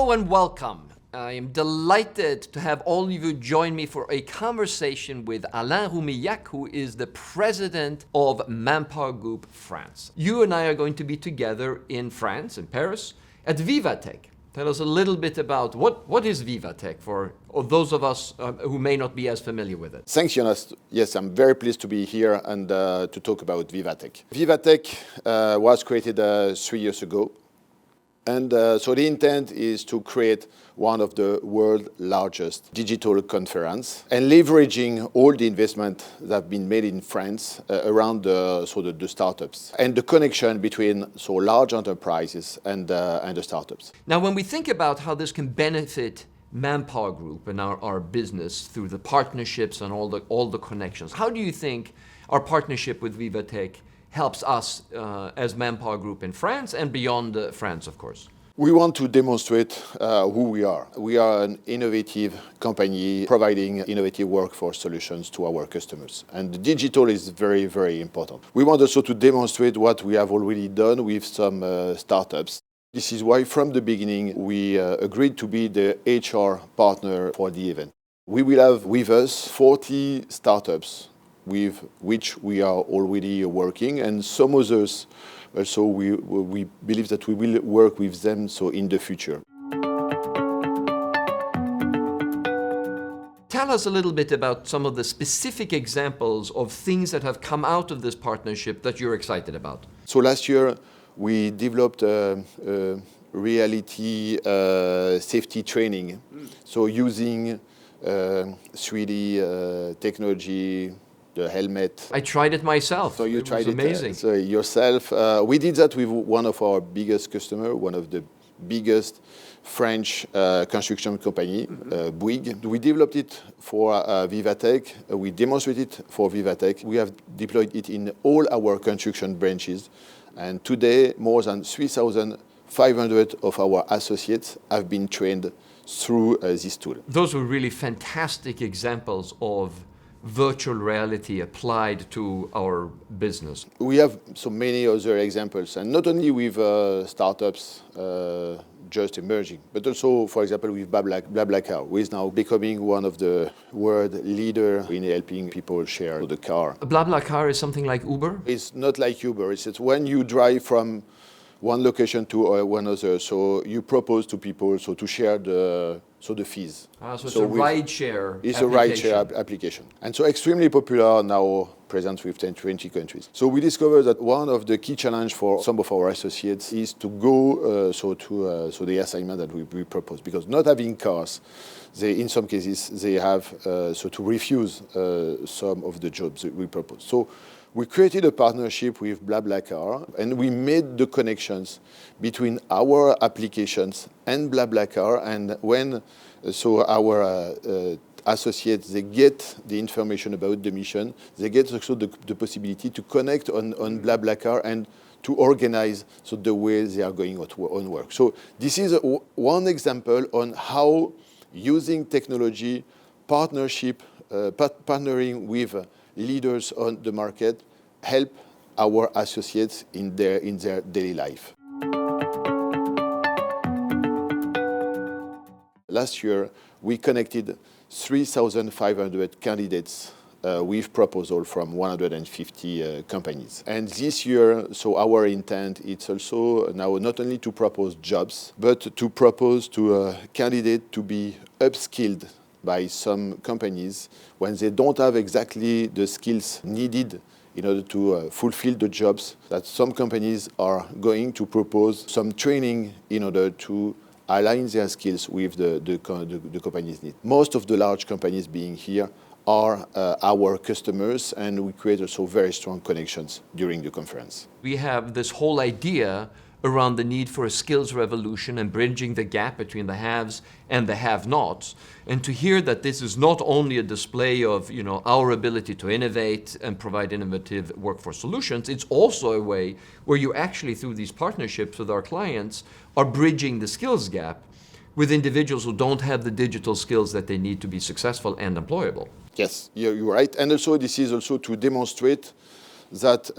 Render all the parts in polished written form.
Hello and welcome. I am delighted to have all of you join me for a conversation with Alain Roumilhac, who is the president of ManpowerGroup France. You and I are going to be together in France, in Paris, at Viva. Tell us a little bit about what is Viva for those of us who may not be as familiar with it. Thanks, Jonas. Yes, I'm very pleased to be here and to talk about Viva. Viva was created 3 years ago. And so the intent is to create one of the world's largest digital conference and leveraging all the investment that have been made in France around the startups and the connection between large enterprises and the startups. Now, when we think about how this can benefit ManpowerGroup and our business through the partnerships and all the connections, how do you think our partnership with Viva helps us as ManpowerGroup in France and beyond France, of course? We want to demonstrate who we are. We are an innovative company providing innovative workforce solutions to our customers. And digital is very, very important. We want also to demonstrate what we have already done with some startups. This is why from the beginning we agreed to be the HR partner for the event. We will have with us 40 startups with which we are already working, and some others also we believe that we will work with them in the future. Tell us a little bit about some of the specific examples of things that have come out of this partnership that you're excited about. So last year we developed reality safety training. So using 3D technology, the helmet. I tried it myself. So you tried it amazing. Yourself. We did that with one of our biggest customers, one of the biggest French construction company, Bouygues. We developed it for Viva. We demonstrated it for Viva. We have deployed it in all our construction branches. And today, more than 3,500 of our associates have been trained through this tool. Those were really fantastic examples of virtual reality applied to our business. We have so many other examples, and not only with startups just emerging, but also, for example, with BlaBlaCar, who is now becoming one of the world leader in helping people share the car. BlaBlaCar is something like Uber? It's not like Uber. It's when you drive from one location to one other, so you propose to people to share the fees. So it's a ride-share It's a ride-share application. And so extremely popular now, present with 20 countries. So we discovered that one of the key challenges for some of our associates is to go to the assignment that we propose. Because not having cars, in some cases, they have to refuse some of the jobs that we propose. So we created a partnership with BlaBlaCar, and we made the connections between our applications and BlaBlaCar. And when our associates, they get the information about the mission, they get also the possibility to connect on BlaBlaCar and to organize the way they are going on work. So this is one example on how using technology, partnering with leaders on the market help our associates in their daily life. Last year, we connected 3,500 candidates with proposal from 150 companies. And this year, our intent is also now not only to propose jobs, but to propose to a candidate to be upskilled by some companies when they don't have exactly the skills needed in order to fulfill the jobs, that some companies are going to propose some training in order to align their skills with the company's needs. Most of the large companies being here are our customers, and we create also very strong connections during the conference. We have this whole idea around the need for a skills revolution and bridging the gap between the haves and the have-nots. And to hear that this is not only a display of our ability to innovate and provide innovative workforce solutions, it's also a way where you actually, through these partnerships with our clients, are bridging the skills gap with individuals who don't have the digital skills that they need to be successful and employable. Yes, you're right. And also this is also to demonstrate that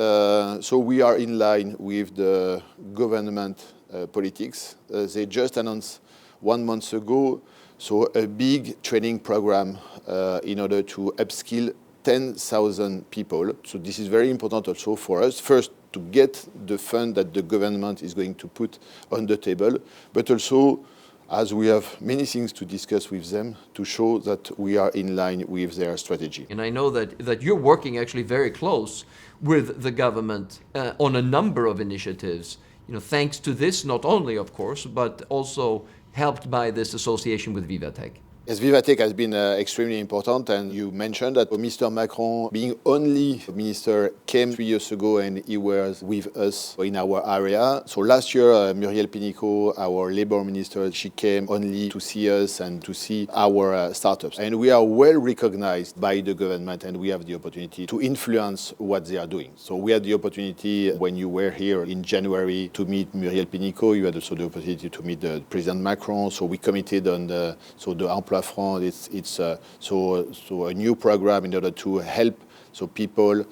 we are in line with the government politics. They just announced 1 month ago, so a big training program in order to upskill 10,000 people. So this is very important also for us. First, to get the fund that the government is going to put on the table, but also, as we have many things to discuss with them, to show that we are in line with their strategy. And I know that you're working actually very close with the government on a number of initiatives, thanks to this, not only, of course, but also helped by this association with VivaTech. Yes, VivaTech has been extremely important, and you mentioned that Mr. Macron, being only minister, came 3 years ago and he was with us in our area. So last year, Muriel Pénicaud, our labor minister, she came only to see us and to see our startups. And we are well recognized by the government, and we have the opportunity to influence what they are doing. So we had the opportunity, when you were here in January, to meet Muriel Pénicaud. You had also the opportunity to meet President Macron. So we committed on the emploi franc. It's a new program in order to help people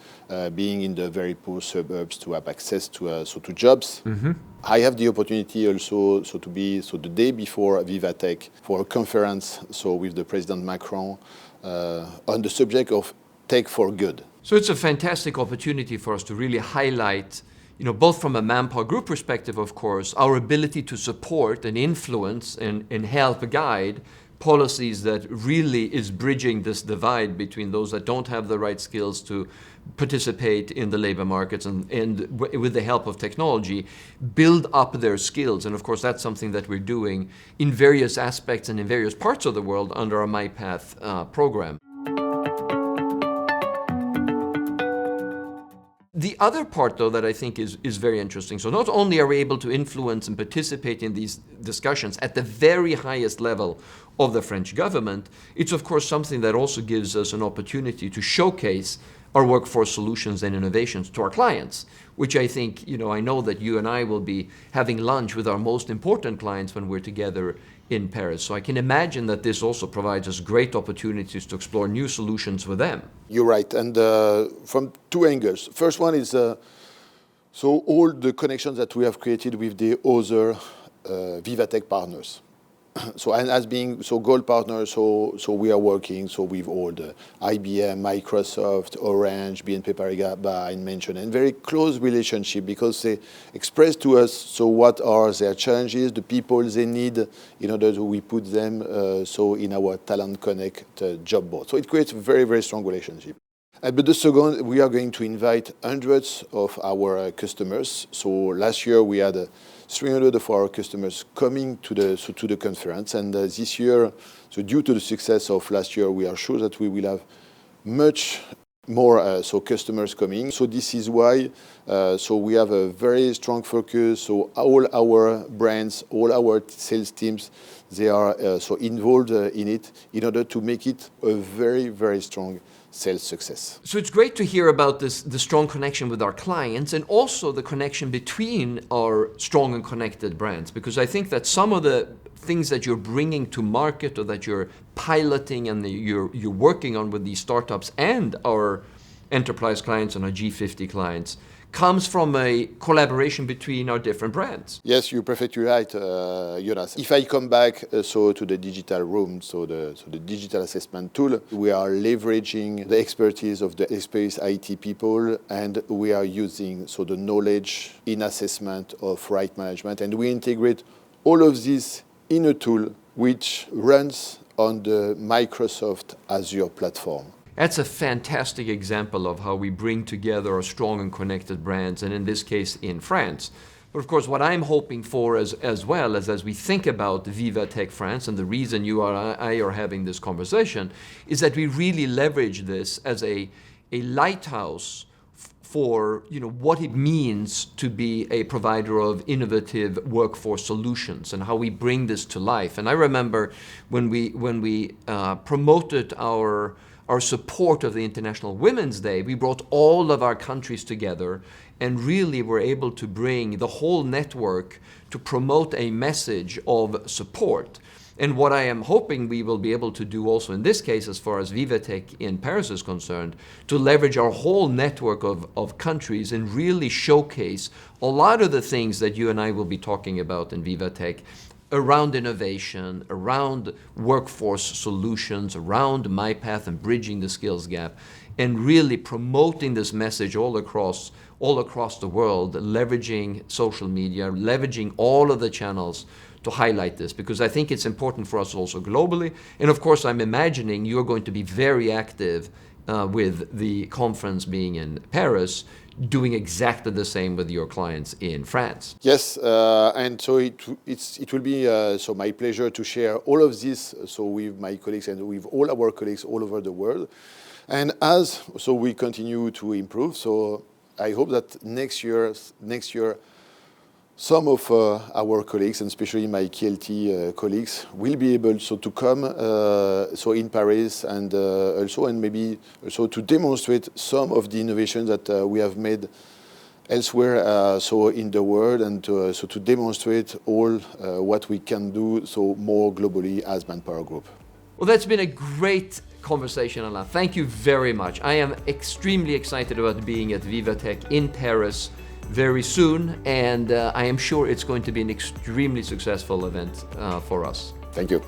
being in the very poor suburbs to have access to jobs. Mm-hmm. I have the opportunity also to be the day before VivaTech for a conference with the President Macron on the subject of tech for good. So it's a fantastic opportunity for us to really highlight, both from a ManpowerGroup perspective, of course, our ability to support and influence and help guide policies that really is bridging this divide between those that don't have the right skills to participate in the labor markets and with the help of technology, build up their skills. And of course, that's something that we're doing in various aspects and in various parts of the world under our MyPath program. The other part, though, that I think is very interesting, so not only are we able to influence and participate in these discussions at the very highest level of the French government, it's of course something that also gives us an opportunity to showcase our workforce solutions and innovations to our clients, which I think, I know that you and I will be having lunch with our most important clients when we're together in Paris. So I can imagine that this also provides us great opportunities to explore new solutions with them. You're right, and from two angles. First one is all the connections that we have created with the other VivaTech partners. And as being gold partners, so we are working with all the IBM, Microsoft, Orange, BNP Paribas, I mentioned, and very close relationship because they express to us what are their challenges, the people they need in order to we put them in our Talent Connect job board. So it creates a very, very strong relationship. But the second, we are going to invite hundreds of our customers. So last year we had 300 of our customers coming to the conference, and this year, due to the success of last year, we are sure that we will have much more customers coming. So this is why we have a very strong focus. So all our brands, all our sales teams, they are involved in it in order to make it a very, very strong sales success. So it's great to hear about the strong connection with our clients and also the connection between our strong and connected brands, because I think that some of the things that you're bringing to market or that you're piloting and you're working on with these startups and our enterprise clients and our G50 clients comes from a collaboration between our different brands. Yes, you're perfectly right, Jonas. If I come back to the digital room, the digital assessment tool, we are leveraging the expertise of the experienced IT people, and we are using the knowledge in assessment of right management, and we integrate all of this in a tool which runs on the Microsoft Azure platform. That's a fantastic example of how we bring together our strong and connected brands, and in this case, in France. But of course, what I'm hoping for as well as we think about VivaTech France, and the reason you and I are having this conversation, is that we really leverage this as a lighthouse for what it means to be a provider of innovative workforce solutions and how we bring this to life. And I remember when we promoted our support of the International Women's Day, we brought all of our countries together and really were able to bring the whole network to promote a message of support. And what I am hoping we will be able to do also in this case, as far as VivaTech in Paris is concerned, to leverage our whole network of countries and really showcase a lot of the things that you and I will be talking about in VivaTech around innovation, around workforce solutions, around MyPath and bridging the skills gap, and really promoting this message all across the world, leveraging social media, leveraging all of the channels to highlight this, because I think it's important for us also globally. And of course, I'm imagining you're going to be very active with the conference being in Paris, doing exactly the same with your clients in France. Yes, and so it will be so my pleasure to share all of this with my colleagues and with all our colleagues all over the world. And as we continue to improve, so I hope that next year some of our colleagues, and especially my KLT colleagues, will be able to come in Paris and maybe also to demonstrate some of the innovations that we have made elsewhere in the world, and to demonstrate all what we can do more globally as ManpowerGroup. Well, that's been a great conversation, Alain. Thank you very much. I am extremely excited about being at Viva Tech in Paris very soon, and I am sure it's going to be an extremely successful event for us. Thank you.